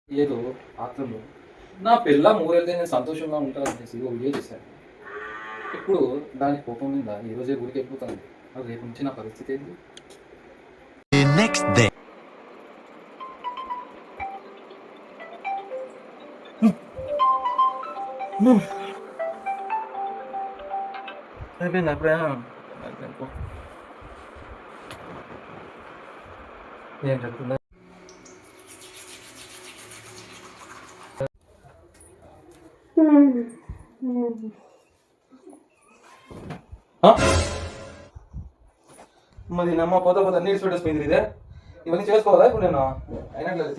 ఏదో ఆత్రలో నా పిల్ల ఊరెళ్తే నేను సంతోషంగా ఉంటాను అనేసి ఓ వీడియో చేశాను. ఇప్పుడు దాని కోపం మీద ఈరోజే ఊరికి వెళ్ళిపోతాను. మరి రేపు నుంచి నా పరిస్థితి ఏంటి? The next day. అయిపోయింది అప్పుడే అయిపోయింది. ఏం చెప్తుందా? మరి నమ్మ పోతా పోతా నీళ్ళు చూడేసిపోయింది ఇదే. ఇవన్నీ చేసుకోవాలా ఇప్పుడు నేను అయినట్లేదు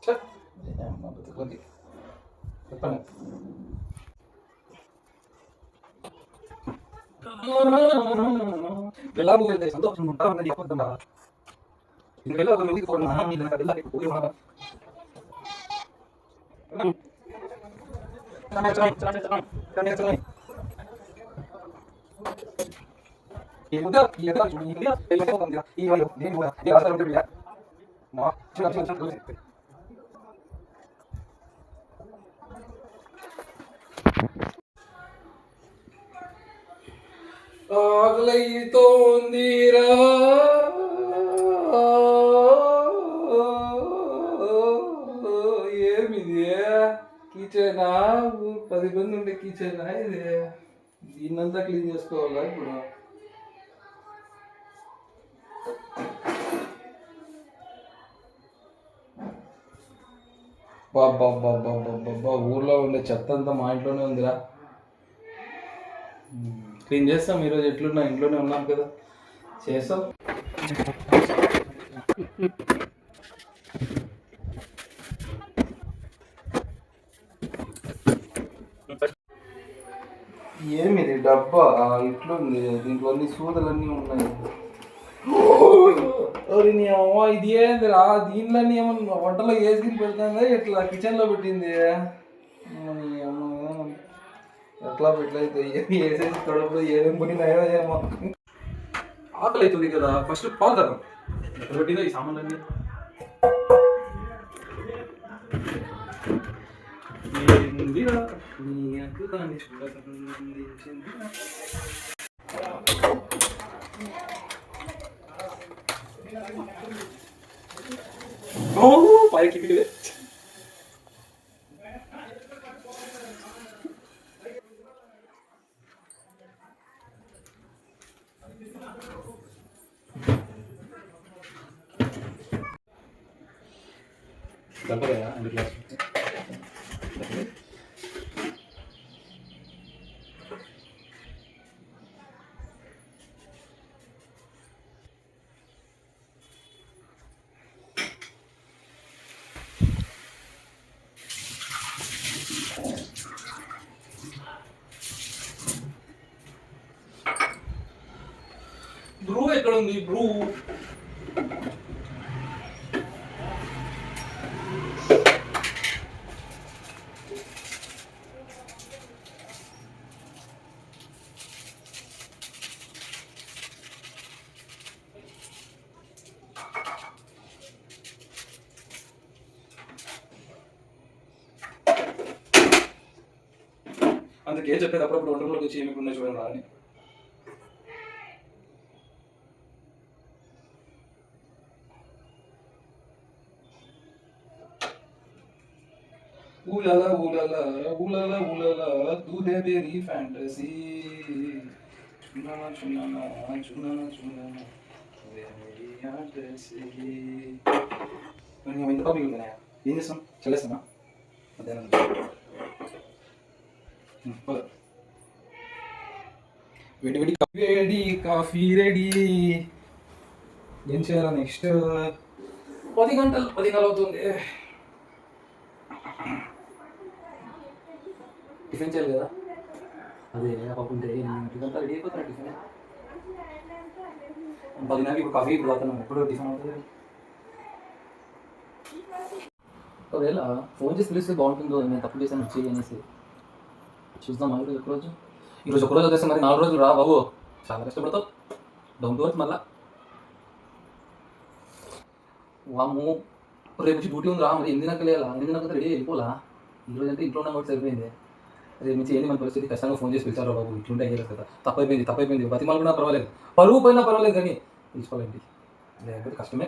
చెప్పండి. వెళ్ళాము వెళ్తే సంతోషం ఉంటామన్నది చెప్పొద్దా? ఇంక వెళ్ళి ఒక మిగిలి కూడా వెళ్ళాలి ఆకలైతోందిరా ఏమిది కిచెనా? 10 మంది ఉండే కిచెనా ఇది? దీన్నంతా క్లీన్ చేసుకోవాలా ఇప్పుడు? బాబా ఊర్లో ఉండే చెత్త అంతా మా ఇంట్లోనే ఉందిరా. క్లీన్ చేస్తాం ఈరోజు. ఎట్లున్నా ఇంట్లోనే ఉన్నాం కదా, చేస్తాం. ఏమిది డబ్బా ఇట్లుంది? దీంట్లో అన్ని సూదలన్నీ ఉన్నాయి. నీ అమ్మ ఇది ఏందిరా? దీంట్లో ఏమన్నా వంటలో వేసుకుని పెడుతుందా ఇట్లా కిచెన్లో పెట్టింది? ఎట్లా పెట్టలైతే వేసేసి కడుపులో ఏమేమి పోయినాయో ఏమో. ఆకలి అవుతుంది కదా, ఫస్ట్ పాలు తరం ఎక్కడ పెట్టిందో ఈ సామాన్లన్నీ. పైకి బ్రూ ఎక్కడ ఉంది? బ్రూ అందుకే చెప్పేది అప్పుడప్పుడు వంటలోకి వచ్చి ఏమి ఉన్నాయి చూడండి అని. ఊలలా ఊలలా ఊలలా ఊలలా తూదే బేరీ ఫ్యాంటసీ చున్నానా చున్నానా చున్నానా చున్నానా ఎంత కాపీ ఉంటున్నాయా? ఏం చేస్తాం? చల్లేస్తానా? మధ్యాహ్నం వేడి వేడి వేడి కాఫీ రెడీ. ఏం చేయాలా నెక్స్ట్? 10 గంటలు అవుతుంది. టిఫిన్ చేయాలి కదా, అదే పప్పు ఉంటే ఇదంతా రెడీ అయిపోతున్నా. టిఫిన్ 10 ఇప్పుడు కాఫీ ఇప్పుడు అవుతున్నాను. ఎప్పుడు టిఫిన్ అవుతుంది? ఒకవేళ ఫోన్ చేసి పిలిస్తే బాగుంటుందో, నేను తప్పు చేశాను వచ్చి అనేసి. చూద్దాం ఈరోజు ఒకరోజు. ఈరోజు ఒకరోజు వచ్చేస్తే మరి 4 రోజులు రా బాబు, చాలా కష్టపడతావు. డౌన్ టు అర్త్ మళ్ళా. వాము రేపు నుంచి డ్యూటీ ఉంది రా, మరి 8 లేలా, 8 రెడీ అయిపోలా. ఈరోజు అంటే ఇంట్లో ఉన్నాం కాబట్టి సరిపోయింది. రేపు నుంచి ఏంది మన పరిస్థితి, ఖచ్చితంగా ఫోన్ చేసి పిలిచారు బాబు, ఇట్లుంటే అయ్యేది కదా, తప్పైపోయింది, బతిమాలు కూడా పర్వాలేదు, పరువు పోయినా పర్వాలేదు కానీ తీసుకోవాలండి, లేకపోతే కష్టమే.